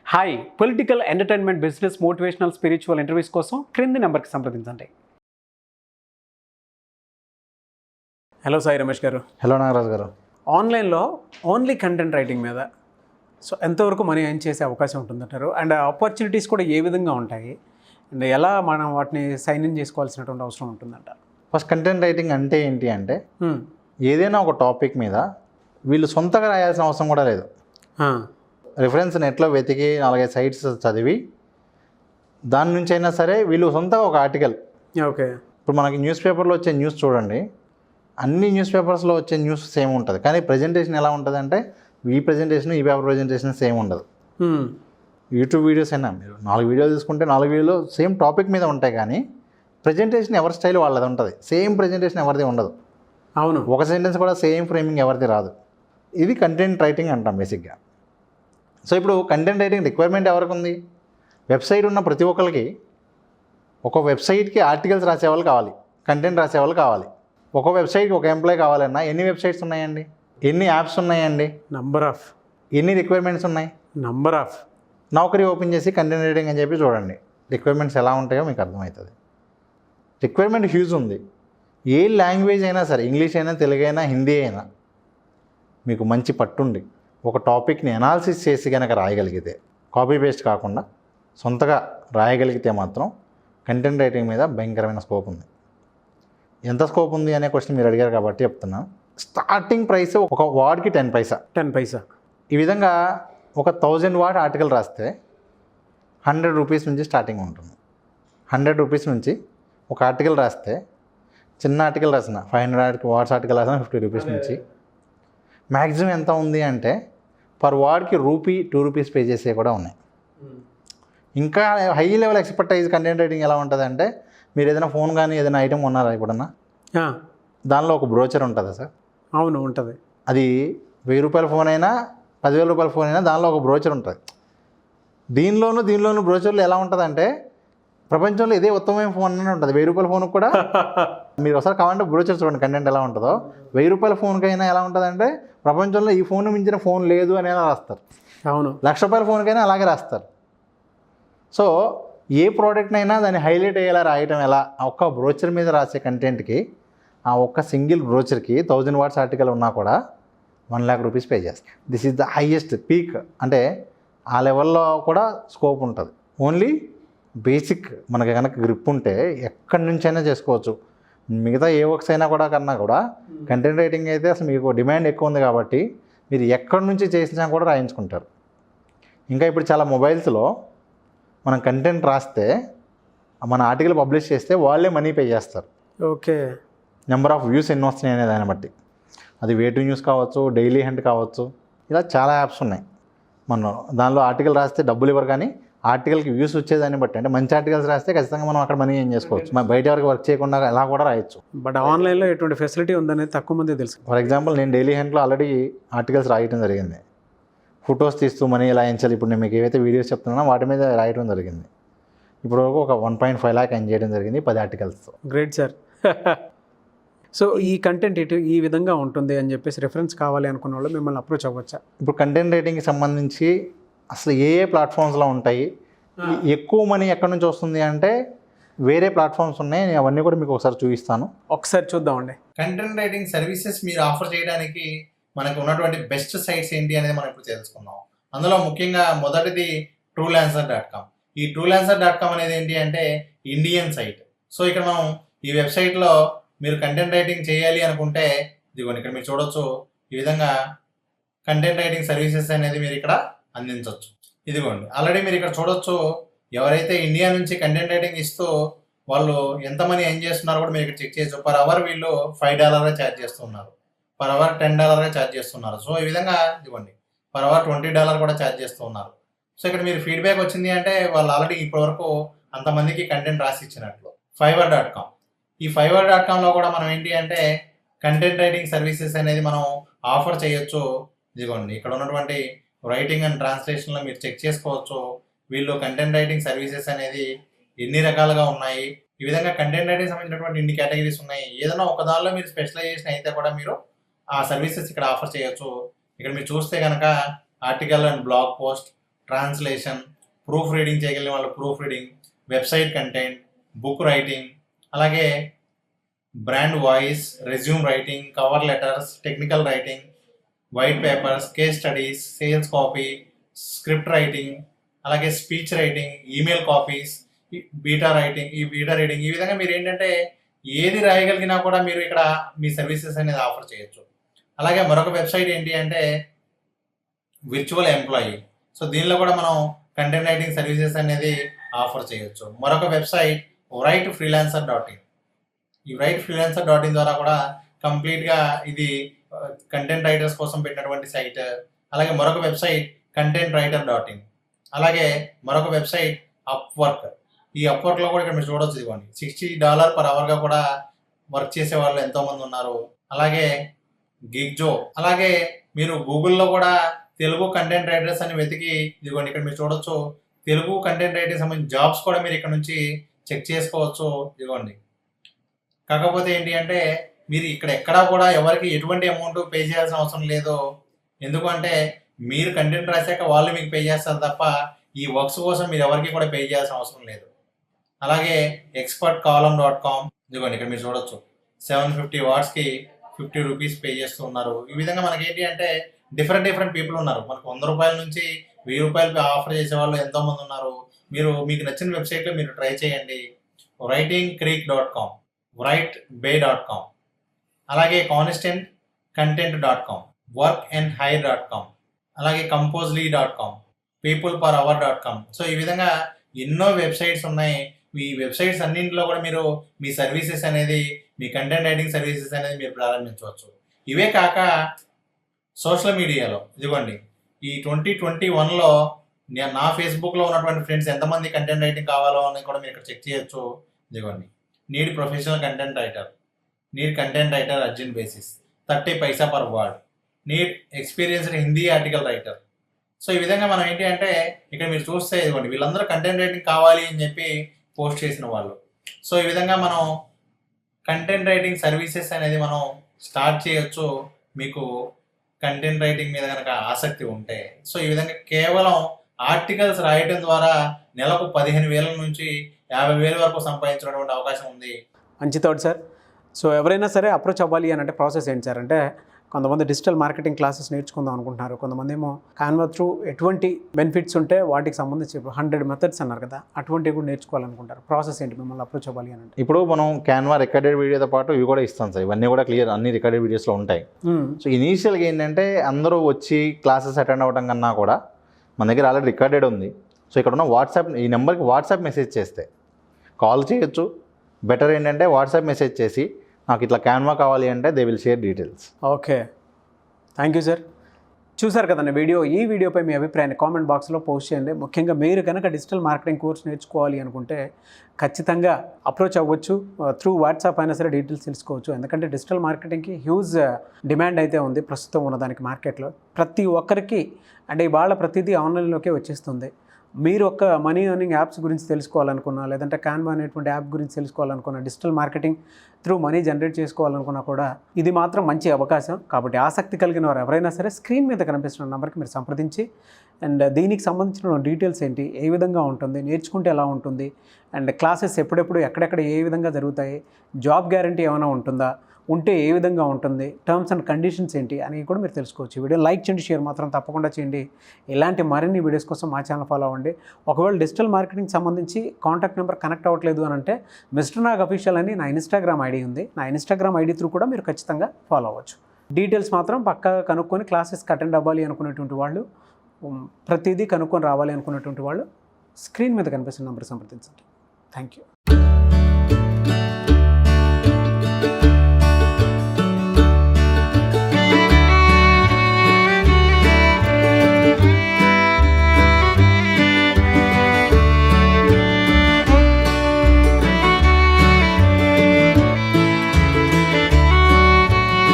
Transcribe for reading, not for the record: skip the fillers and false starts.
Hi, political, entertainment, business, motivational, spiritual interviews కోసం క్రింది నెంబర్కి సంప్రదించండి. హలో సాయి రమేష్ గారు. హలో నాగరాజు గారు. ఆన్లైన్లో ఓన్లీ కంటెంట్ రైటింగ్ మీద ఎంతవరకు మనీ ఎర్న్ చేసే అవకాశం ఉంటుందంటారు? అండ్ ఆపర్చునిటీస్ కూడా ఏ విధంగా ఉంటాయి? అండ్ ఎలా మనం వాటిని సైన్ ఇన్ చేసుకోవాల్సినటువంటి అవసరం ఉంటుందంట? ఫస్ట్ కంటెంట్ రైటింగ్ అంటే ఏంటి అంటే ఏదైనా ఒక టాపిక్ మీద వీళ్ళు సొంతగా రాయాల్సిన అవసరం కూడా లేదు. రిఫరెన్స్ నెట్లో వెతికి 4-5 సైట్స్ చదివి దాని నుంచి అయినా సరే వీళ్ళు సొంతగా ఒక ఆర్టికల్. ఓకే. ఇప్పుడు మనకి న్యూస్ పేపర్లో వచ్చే న్యూస్ చూడండి, అన్ని న్యూస్ పేపర్స్లో వచ్చే న్యూస్ సేమ్ ఉంటుంది, కానీ ప్రజెంటేషన్ ఎలా ఉంటుంది అంటే ఈ ప్రజెంటేషన్ ఈ పేపర్ ప్రజెంటేషన్ సేమ్ ఉండదు. యూట్యూబ్ వీడియోస్ అయినా మీరు 4 వీడియోలు తీసుకుంటే 4 వీడియోలు సేమ్ టాపిక్ మీద ఉంటాయి, కానీ ప్రజెంటేషన్ ఎవరి స్టైల్ వాళ్ళది ఉంటుంది. సేమ్ ప్రజెంటేషన్ ఎవరిది ఉండదు. అవును. ఒక సెంటెన్స్ కూడా సేమ్ ఫ్రేమింగ్ ఎవరిది రాదు. ఇది కంటెంట్ రైటింగ్ అంటాం బేసిక్గా. సో ఇప్పుడు కంటెంట్ రైటింగ్ రిక్వైర్మెంట్ ఎవరికి ఉంది? వెబ్సైట్ ఉన్న ప్రతి ఒక్కరికి, ఒక వెబ్సైట్కి ఆర్టికల్స్ రాసేవాళ్ళు కావాలి, కంటెంట్ రాసేవాళ్ళు కావాలి. ఒక వెబ్సైట్కి ఒక ఎంప్లాయ్ కావాలన్నా ఎన్ని వెబ్సైట్స్ ఉన్నాయండి, ఎన్ని యాప్స్ ఉన్నాయండి, నంబర్ ఆఫ్, ఎన్ని రిక్వైర్మెంట్స్ ఉన్నాయి, నంబర్ ఆఫ్. నౌకరీ ఓపెన్ చేసి కంటెంట్ రైటింగ్ అని చెప్పి చూడండి, రిక్వైర్మెంట్స్ ఎలా ఉంటాయో మీకు అర్థమవుతుంది. రిక్వైర్మెంట్ హ్యూజ్ ఉంది. ఏ లాంగ్వేజ్ అయినా సరే, ఇంగ్లీష్ అయినా, తెలుగు అయినా, హిందీ అయినా, మీకు మంచి పట్టుండి ఒక టాపిక్ని అనాలిసిస్ చేసి కనుక రాయగలిగితే, కాపీ పేస్ట్ కాకుండా సొంతగా రాయగలిగితే మాత్రం కంటెంట్ రైటింగ్ మీద భయంకరమైన స్కోప్ ఉంది. ఎంత స్కోప్ ఉంది అనే క్వశ్చన్ మీరు అడిగారు కాబట్టి చెప్తున్నా. స్టార్టింగ్ ప్రైస్ ఒక వార్డ్కి 10 పైసా. ఈ విధంగా ఒక 1000 వర్డ్ ఆర్టికల్ రాస్తే 100 రూపీస్ నుంచి స్టార్టింగ్ ఉంటుంది. 100 రూపీస్ నుంచి ఒక ఆర్టికల్ రాస్తే, చిన్న ఆర్టికల్ రాసిన 500 వర్డ్స్ ఆర్టికల్ రాసిన 50 రూపీస్ నుంచి మ్యాక్సిమం ఎంత ఉంది అంటే పర్ వార్డ్కి ₹2 రూపీస్ పే చేసే కూడా ఉన్నాయి. ఇంకా high level expertise content writing ఎలా ఉంటుంది అంటే, మీరు ఏదైనా ఫోన్ కానీ ఏదైనా ఐటమ్ కొన్నారా ఎప్పుడన్నా, దానిలో ఒక బ్రోచర్ ఉంటుందా సార్? అవును, ఉంటుంది. అది ₹1000 ఫోన్ అయినా 10,000 రూపాయల ఫోన్ అయినా దానిలో ఒక బ్రోచర్ ఉంటుంది. దీనిలోను బ్రోచర్లు ఎలా ఉంటుందంటే, ప్రపంచంలో ఇదే ఉత్తమమైన ఫోన్ అని ఉంటుంది. ₹1000 ఫోన్కి కూడా మీరు ఒకసారి కావాలంటే బ్రోచర్ చూడండి కంటెంట్ ఎలా ఉంటుందో. ₹1000 ఫోన్కైనా ఎలా ఉంటుందంటే, ప్రపంచంలో ఈ ఫోన్ మించిన ఫోన్ లేదు అనేలా రాస్తారు. అవును. ₹1,00,000 ఫోన్కైనా అలాగే రాస్తారు. సో ఏ ప్రోడక్ట్నైనా దాన్ని హైలైట్ అయ్యేలా రాయటం ఎలా, ఆ ఒక్క బ్రోచర్ మీద రాసే కంటెంట్కి, ఆ ఒక్క సింగిల్ బ్రోచర్కి 1000 వర్డ్స్ ఆర్టికల్ ఉన్నా కూడా 1,00,000 రూపీస్ పే చేస్తారు. This is the highest peak. అంటే ఆ లెవెల్లో కూడా స్కోప్ ఉంటుంది. ఓన్లీ బేసిక్ మనకి కనుక గ్రిప్ ఉంటే ఎక్కడి నుంచైనా చేసుకోవచ్చు. మిగతా ఏ వర్క్స్ అయినా కూడా కన్నా కూడా కంటెంట్ రైటింగ్ అయితే అసలు మీకు డిమాండ్ ఎక్కువ ఉంది కాబట్టి మీరు ఎక్కడి నుంచి చేసినా కూడా రాయించుకుంటారు. ఇంకా ఇప్పుడు చాలా మొబైల్స్లో మనం కంటెంట్ రాస్తే, మన ఆర్టికల్ పబ్లిష్ చేస్తే వాళ్ళే మనీ పే చేస్తారు. ఓకే. నెంబర్ ఆఫ్ వ్యూస్ ఎన్ని వస్తున్నాయి అనే దాన్ని బట్టి. అది వే టు న్యూస్ కావచ్చు, డైలీ హంట్ కావచ్చు, ఇలా చాలా యాప్స్ ఉన్నాయి. మనం దానిలో ఆర్టికల్ రాస్తే డబ్బులు ఇవ్వరు, కానీ ఆర్టికల్కి వ్యూస్ వచ్చేదాన్ని బట్టి, అంటే మంచి ఆర్టికల్స్ రాస్తే ఖచ్చితంగా మనం అక్కడ మనీ ఏం చేసుకోవచ్చు. మనం బయట వరకు వర్క్ చేయకుండా ఎలా కూడా రాయొచ్చు. బట్ ఆన్లైన్లో ఎటువంటి ఫెసిలిటీ ఉందనేది తక్కువ మంది తెలుసు. ఫర్ ఎగ్జాంపుల్ నేను డైలీ హంట్లో ఆల్రెడీ ఆర్టికల్స్ రాయటం జరిగింది. ఫొటోస్ తీస్తూ మనీ ఎలా ఎంచాలి, ఇప్పుడు నేను మీకు ఏవైతే వీడియోస్ చెప్తున్నానో వాటి మీద రాయటం జరిగింది. ఇప్పుడు వరకు ఒక 1.5 lakh ఎర్న్ చేయడం జరిగింది 10 ఆర్టికల్స్తో. Great sir. సో ఈ కంటెంట్ ఇటు ఈ విధంగా ఉంటుంది అని చెప్పేసి రిఫరెన్స్ కావాలి అనుకున్న వాళ్ళు మిమ్మల్ని అప్రోచ్ అవ్వచ్చా? ఇప్పుడు కంటెంట్ రైటింగ్కి సంబంధించి అసలు ఏ ప్లాట్ఫామ్స్లో ఉంటాయి, ఎక్కువ మనీ ఎక్కడి నుంచి వస్తుంది అంటే వేరే ప్లాట్ఫామ్స్ ఉన్నాయి. నేను అవన్నీ కూడా మీకు ఒకసారి చూపిస్తాను. ఒకసారి చూద్దామండి. కంటెంట్ రైటింగ్ సర్వీసెస్ మీరు ఆఫర్ చేయడానికి మనకు ఉన్నటువంటి బెస్ట్ సైట్స్ ఏంటి అనేది మనం ఇప్పుడు తెలుసుకుందాం. అందులో ముఖ్యంగా మొదటిది truelancer.com. ఈ truelancer.com అనేది ఏంటి అంటే ఇండియన్ సైట్. సో ఇక్కడ మనం ఈ వెబ్సైట్లో మీరు కంటెంట్ రైటింగ్ చేయాలి అనుకుంటే, ఇదిగోండి ఇక్కడ మీరు చూడొచ్చు, ఈ విధంగా కంటెంట్ రైటింగ్ సర్వీసెస్ అనేది మీరు ఇక్కడ అందించవచ్చు. ఇదిగోండి ఆల్రెడీ మీరు ఇక్కడ చూడొచ్చు, ఎవరైతే ఇండియా నుంచి కంటెంట్ రైటింగ్ ఇస్తూ వాళ్ళు ఎంత మనీ ఎర్న్ చేస్తున్నారో కూడా మీరు ఇక్కడ చెక్ చేయొచ్చు. పర్ అవర్ వీళ్ళు $5 ఛార్జ్ చేస్తున్నారు, పర్ అవర్ $10 ఛార్జ్ చేస్తున్నారు. సో ఈ విధంగా ఇదిగోండి పర్ అవర్ $20 కూడా ఛార్జ్ చేస్తూ ఉన్నారు. సో ఇక్కడ మీరు ఫీడ్బ్యాక్ వచ్చింది అంటే వాళ్ళు ఆల్రెడీ ఇప్పటివరకు అంతమందికి కంటెంట్ రాసి ఇచ్చినట్లు. fiverr.com. ఈ fiverr.comలో కూడా మనం ఏంటి అంటే కంటెంట్ రైటింగ్ సర్వీసెస్ అనేది మనం ఆఫర్ చేయొచ్చు. ఇదిగోండి ఇక్కడ ఉన్నటువంటి రైటింగ్ అండ్ ట్రాన్స్లేషన్లో మీరు చెక్ చేసుకోవచ్చు. వీళ్ళు కంటెంట్ రైటింగ్ సర్వీసెస్ అనేది ఎన్ని రకాలుగా ఉన్నాయి, ఈ విధంగా కంటెంట్ రైటింగ్ సంబంధించినటువంటి ఇన్ని కేటగిరీస్ ఉన్నాయి. ఏదైనా ఒక దానిలో మీరు స్పెషలైజేషన్ అయితే కూడా మీరు ఆ సర్వీసెస్ ఇక్కడ ఆఫర్ చేయొచ్చు. ఇక్కడ మీరు చూస్తే కనుక article and blog post, translation, proof reading చేయగలిగిన వాళ్ళు proof reading, website content, book writing, అలాగే brand voice, resume writing, cover letters, technical writing, white papers, case studies, sales copy, script writing, అలాగే speech writing, email copies, beta reading. ఈ విధంగా మీరు ఏంటంటే ఏది రాయగలిగినా కూడా మీరు ఇక్కడ మీ సర్వీసెస్ అనేది ఆఫర్ చేయొచ్చు. అలాగే మరొక వెబ్సైట్ ఏంటి అంటే విర్చువల్ ఎంప్లాయీ. సో దీనిలో కూడా మనం కంటెంట్ రైటింగ్ సర్వీసెస్ అనేది ఆఫర్ చేయొచ్చు. మరొక వెబ్సైట్ writefreelancer.in. ఈ writefreelancer.in ద్వారా కూడా కంప్లీట్గా ఇది కంటెంట్ రైటర్స్ కోసం పెట్టినటువంటి సైట్. అలాగే మరొక వెబ్సైట్ contentwriter.in. అలాగే మరొక వెబ్సైట్ అప్వర్క్. ఈ అప్వర్క్లో కూడా ఇక్కడ మీరు చూడవచ్చు, ఇదిగోండి $60 per hourగా కూడా వర్క్ చేసే వాళ్ళు ఎంతోమంది ఉన్నారు. అలాగే గిగ్జో. అలాగే మీరు గూగుల్లో కూడా తెలుగు కంటెంట్ రైటర్స్ అని వెతికి ఇదిగోండి ఇక్కడ మీరు చూడొచ్చు, తెలుగు కంటెంట్ రైటర్స్ సంబంధించిన జాబ్స్ కూడా మీరు ఇక్కడ నుంచి చెక్ చేసుకోవచ్చు. ఇదిగోండి. కాకపోతే ఏంటి అంటే మీరు ఇక్కడ ఎక్కడా కూడా ఎవరికి ఎటువంటి అమౌంట్ పే చేయాల్సిన అవసరం లేదు. ఎందుకంటే మీరు కంటెంట్ రాశాక వాళ్ళు మీకు పే చేస్తారు తప్ప ఈ వర్క్స్ కోసం మీరు ఎవరికి కూడా పే చేయాల్సిన అవసరం లేదు. అలాగే expertcolumn.com. ఇదిగోండి ఇక్కడ మీరు చూడొచ్చు, 750 wordsకి ₹50 పే చేస్తూ ఉన్నారు. ఈ విధంగా మనకి ఏంటి అంటే డిఫరెంట్ పీపుల్ ఉన్నారు. మనకు ₹100 నుంచి ₹1000 ఆఫర్ చేసే వాళ్ళు ఎంతోమంది ఉన్నారు. మీకు నచ్చిన వెబ్సైట్లో మీరు ట్రై చేయండి. writingcreek.com, writebay.com, అలాగే constantcontent.com, workandhire.com, అలాగే composely.com, peopleperhour.com. సో ఈ విధంగా ఎన్నో వెబ్సైట్స్ ఉన్నాయి. ఈ వెబ్సైట్స్ అన్నింటిలో కూడా మీరు మీ సర్వీసెస్ అనేది, మీ కంటెంట్ రైటింగ్ సర్వీసెస్ అనేది మీరు ప్రారంభించవచ్చు. ఇవే కాక సోషల్ మీడియాలో ఇదిగోండి ఈ 2021లో నా ఫేస్బుక్లో ఉన్నటువంటి ఫ్రెండ్స్ ఎంతమంది కంటెంట్ రైటింగ్ కావాలో అని కూడా మీరు ఇక్కడ చెక్ చేయొచ్చు. ఇదిగోండి, need professional content writer, need content writer urgent basis, 30 paisa per word, need experienced Hindi article writer. So ఈ విధంగా మనం ఏంటి అంటే ఇక్కడ మీరు చూస్తే ఇదిగోండి వీళ్ళందరూ కంటెంట్ రైటింగ్ కావాలి అని చెప్పి పోస్ట్ చేసిన వాళ్ళు. సో ఈ విధంగా మనం కంటెంట్ రైటింగ్ సర్వీసెస్ అనేది మనం స్టార్ట్ చేయొచ్చు మీకు కంటెంట్ రైటింగ్ మీద కనుక ఆసక్తి ఉంటే. సో ఈ విధంగా కేవలం ఆర్టికల్స్ రాయటం ద్వారా నెలకు 15,000 నుంచి 50,000 వరకు సంపాదించినటువంటి అవకాశం ఉంది. మంచి థాట్ సార్. సో ఎవరైనా సరే అప్రోచ్ అవ్వాలి అని అంటే ప్రాసెస్ ఏంటి సార్? అంటే కొంతమంది డిజిటల్ మార్కెటింగ్ క్లాసెస్ నేర్చుకుందాం అనుకుంటున్నారు, కొంతమంది ఏమో కాన్వా త్రూ ఎటువంటి బెనిఫిట్స్ ఉంటే వాటికి సంబంధించి 100 మెథడ్స్ అన్నారు కదా, అటువంటివి కూడా నేర్చుకోవాలనుకుంటారు. ప్రాసెస్ ఏంటి మిమ్మల్ని అప్రోచ్ అవ్వాలి అని అంటే? ఇప్పుడు మనం క్యాన్వా రికార్డెడ్ వీడియోతో పాటు ఇవి కూడా ఇస్తాం సార్. ఇవన్నీ కూడా క్లియర్, అన్ని రికార్డెడ్ వీడియోస్లో ఉంటాయి. సో ఇనీషియల్గా ఏంటంటే అందరూ వచ్చి క్లాసెస్ అటెండ్ అవ్వడం కన్నా కూడా మన దగ్గర ఆల్రెడీ రికార్డెడ్ ఉంది. సో ఇక్కడ ఉన్న వాట్సాప్, ఈ నెంబర్కి వాట్సాప్ మెసేజ్ చేస్తే కాల్ చేయొచ్చు. బెటర్ ఏంటంటే వాట్సాప్ మెసేజ్ చేసి నాకు ఇట్లా క్యాన్వా కావాలి అంటే they will share details. Okay, thank you sir. చూసారు కదండి వీడియో. ఈ వీడియోపై మీ అభిప్రాయాన్ని కామెంట్ బాక్స్లో పోస్ట్ చేయండి. ముఖ్యంగా మీరు కనుక డిజిటల్ మార్కెటింగ్ కోర్స్ నేర్చుకోవాలి అనుకుంటే ఖచ్చితంగా అప్రోచ్ అవ్వచ్చు. త్రూ వాట్సాప్ అయినా సరే డీటెయిల్స్ తెలుసుకోవచ్చు. ఎందుకంటే డిజిటల్ మార్కెటింగ్కి హ్యూజ్ డిమాండ్ అయితే ఉంది ప్రస్తుతం ఉన్నదానికి మార్కెట్లో. ప్రతి ఒక్కరికి అంటే ఇవాళ ప్రతిదీ ఆన్లైన్లోకే వచ్చేస్తుంది. మీరు ఒక మనీ ఎర్నింగ్ యాప్స్ గురించి తెలుసుకోవాలనుకున్నా, లేదంటే కాన్వా అనేటువంటి యాప్ గురించి తెలుసుకోవాలనుకున్నా, digital marketing through money generate చేసుకోవాలనుకున్నా కూడా ఇది మాత్రం మంచి అవకాశం. కాబట్టి ఆసక్తి కలిగిన వారు ఎవరైనా సరే స్క్రీన్ మీద కనిపిస్తున్న నెంబర్కి మీరు సంప్రదించి అండ్ దీనికి సంబంధించిన డీటెయిల్స్ ఏంటి, ఏ విధంగా ఉంటుంది, నేర్చుకుంటే ఎలా ఉంటుంది, అండ్ క్లాసెస్ ఎప్పుడెప్పుడు ఎక్కడెక్కడ ఏ విధంగా జరుగుతాయి, జాబ్ గ్యారంటీ ఏమైనా ఉంటుందా, ఉంటే ఏ విధంగా ఉంటుంది, టర్మ్స్ అండ్ కండిషన్స్ ఏంటి అని కూడా మీరు తెలుసుకోవచ్చు. వీడియో లైక్ చేయండి, షేర్ మాత్రం తప్పకుండా చేయండి. ఇలాంటి మరిన్ని వీడియోస్ కోసం మా ఛానల్ ఫాలో అవ్వండి. ఒకవేళ డిజిటల్ మార్కెటింగ్ సంబంధించి కాంటాక్ట్ నెంబర్ కనెక్ట్ అవ్వట్లేదు అని అంటే మిస్టర్ నాగ్ అఫీషియల్ అని నా ఇన్స్టాగ్రామ్ ఐడి ఉంది. నా ఇన్స్టాగ్రామ్ ఐడి త్రూ కూడా మీరు ఖచ్చితంగా ఫాలో అవ్వచ్చు. డీటెయిల్స్ మాత్రం పక్కాగా కనుక్కొని క్లాసెస్కి అటెండ్ అవ్వాలి అనుకునేటువంటి వాళ్ళు, ప్రతిదీ కనుక్కొని రావాలి అనుకునేటువంటి వాళ్ళు స్క్రీన్ మీద కనిపిస్తున్న నెంబర్ సంప్రదించండి. Thank you.